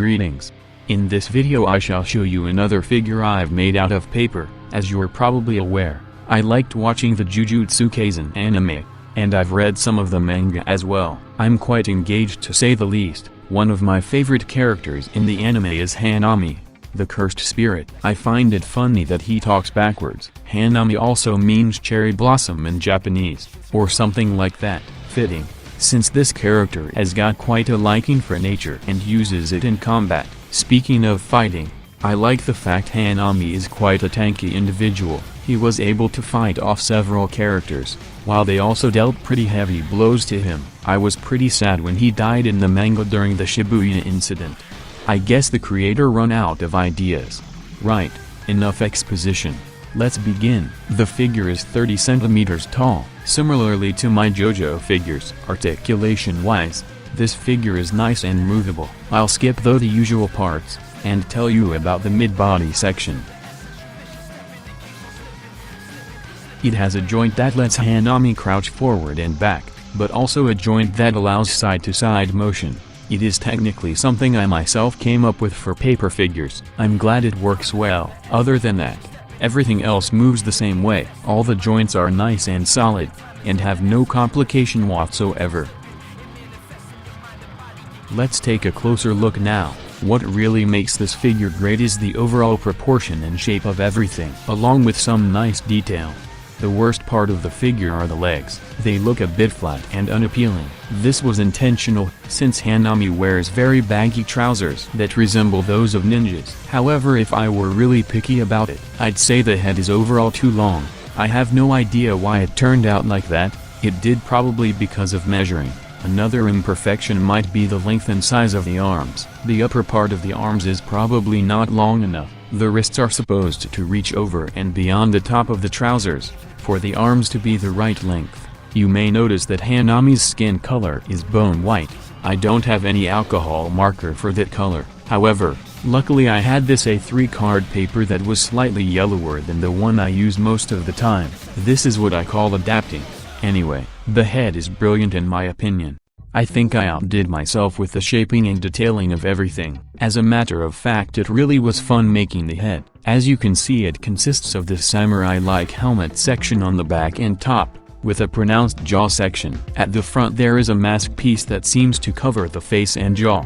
Greetings. In this video I shall show you another figure I've made out of paper. As you're probably aware, I liked watching the Jujutsu Kaisen anime, and I've read some of the manga as well. I'm quite engaged to say the least. One of my favorite characters in the anime is Hanami, the cursed spirit. I find it funny that he talks backwards. Hanami also means cherry blossom in Japanese, or something like that. Fitting, since this character has got quite a liking for nature and uses it in combat. Speaking of fighting, I like the fact Hanami is quite a tanky individual. He was able to fight off several characters, while they also dealt pretty heavy blows to him. I was pretty sad when he died in the manga during the Shibuya incident. I guess the creator run out of ideas. Right, enough exposition. Let's begin. The figure is 30 centimeters tall, similarly to my JoJo figures. Articulation-wise, this figure is nice and movable. I'll skip though the usual parts, and tell you about the mid-body section. It has a joint that lets Hanami crouch forward and back, but also a joint that allows side-to-side motion. It is technically something I myself came up with for paper figures. I'm glad it works well. Other than that, everything else moves the same way. All the joints are nice and solid, and have no complication whatsoever. Let's take a closer look now. What really makes this figure great is the overall proportion and shape of everything, along with some nice detail. The worst part of the figure are the legs. They look a bit flat and unappealing. This was intentional, since Hanami wears very baggy trousers that resemble those of ninjas. However, if I were really picky about it, I'd say the head is overall too long. I have no idea why it turned out like that. It did, probably because of measuring. Another imperfection might be the length and size of the arms. The upper part of the arms is probably not long enough. The wrists are supposed to reach over and beyond the top of the trousers, for the arms to be the right length. You may notice that Hanami's skin color is bone white. I don't have any alcohol marker for that color. However, luckily I had this A3 card paper that was slightly yellower than the one I use most of the time. This is what I call adapting. Anyway, the head is brilliant in my opinion. I think I outdid myself with the shaping and detailing of everything. As a matter of fact, it really was fun making the head. As you can see, it consists of this samurai-like helmet section on the back and top, with a pronounced jaw section. At the front there is a mask piece that seems to cover the face and jaw,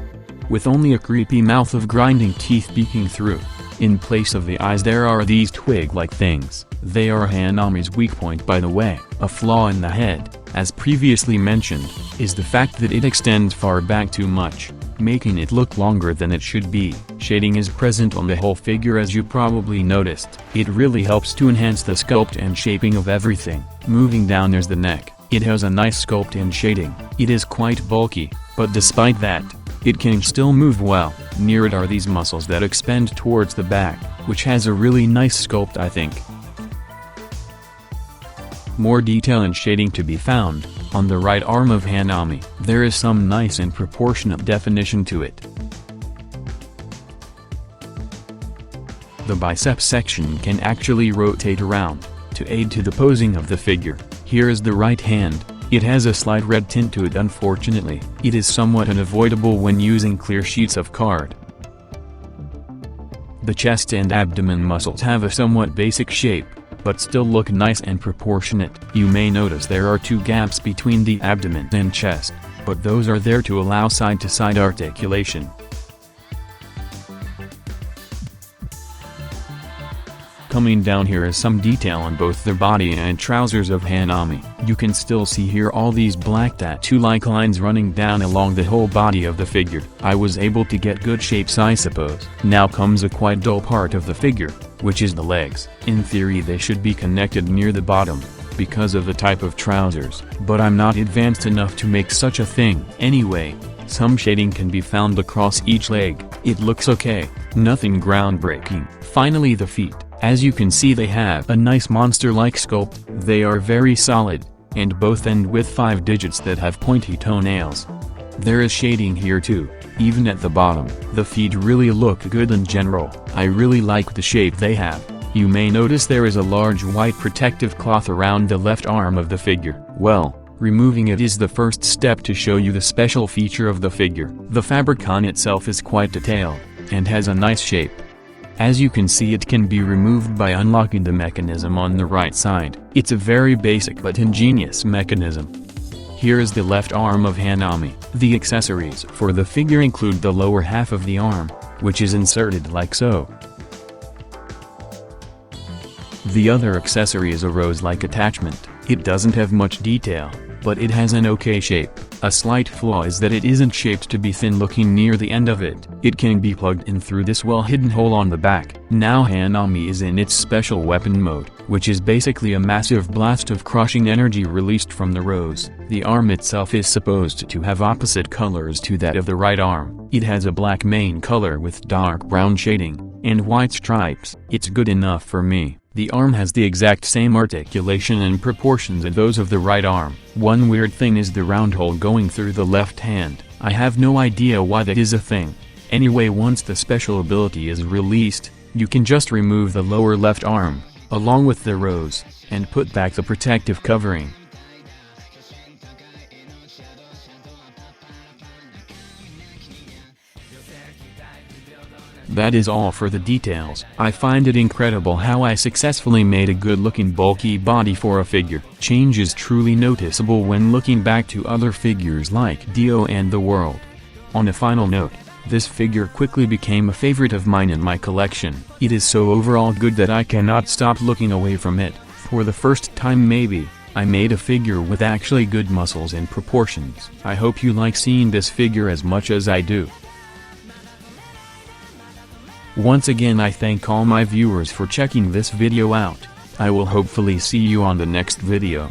with only a creepy mouth of grinding teeth peeking through. In place of the eyes there are these twig-like things. They are Hanami's weak point, by the way. A flaw in the head, as previously mentioned, is the fact that it extends far back too much, making it look longer than it should be. Shading is present on the whole figure, as you probably noticed. It really helps to enhance the sculpt and shaping of everything. Moving down, there's the neck. It has a nice sculpt and shading. It is quite bulky, but despite that, it can still move well. Near it are these muscles that expand towards the back, which has a really nice sculpt, I think. More detail and shading to be found on the right arm of Hanami. There is some nice and proportionate definition to it. The bicep section can actually rotate around to aid to the posing of the figure. Here is the right hand. It has a slight red tint to it. Unfortunately, it is somewhat unavoidable when using clear sheets of card. The chest and abdomen muscles have a somewhat basic shape, but still look nice and proportionate. You may notice there are two gaps between the abdomen and chest, but those are there to allow side-to-side articulation. Coming down, here is some detail on both the body and trousers of Hanami. You can still see here all these black tattoo-like lines running down along the whole body of the figure. I was able to get good shapes, I suppose. Now comes a quite dull part of the figure, which is the legs. In theory they should be connected near the bottom, because of the type of trousers, but I'm not advanced enough to make such a thing. Anyway, some shading can be found across each leg. It looks okay, nothing groundbreaking. Finally, the feet. As you can see, they have a nice monster-like sculpt. They are very solid, and both end with 5 digits that have pointy toenails. There is shading here too, even at the bottom. The feet really look good in general. I really like the shape they have. You may notice there is a large white protective cloth around the left arm of the figure. Well, Removing it is the first step to show you the special feature of the figure. The fabric on itself is quite detailed, and has a nice shape. As you can see, it can be removed by unlocking the mechanism on the right side. It's a very basic but ingenious mechanism. Here is the left arm of Hanami. The accessories for the figure include the lower half of the arm, which is inserted like so. The other accessory is a rose-like attachment. It doesn't have much detail, but it has an okay shape. A slight flaw is that it isn't shaped to be thin looking near the end of it. It can be plugged in through this well-hidden hole on the back. Now Hanami is in its special weapon mode, which is basically a massive blast of crushing energy released from the rose. The arm itself is supposed to have opposite colors to that of the right arm. It has a black main color with dark brown shading, and white stripes. It's good enough for me. The arm has the exact same articulation and proportions as those of the right arm. One weird thing is the round hole going through the left hand. I have no idea why that is a thing. Anyway, once the special ability is released, you can just remove the lower left arm, along with the rose, and put back the protective covering. That is all for the details. I find it incredible how I successfully made a good-looking bulky body for a figure. Change is truly noticeable when looking back to other figures like Dio and the World. On a final note, this figure quickly became a favorite of mine in my collection. It is so overall good that I cannot stop looking away from it. For the first time maybe, I made a figure with actually good muscles and proportions. I hope you like seeing this figure as much as I do. Once again, I thank all my viewers for checking this video out. I will hopefully see you on the next video.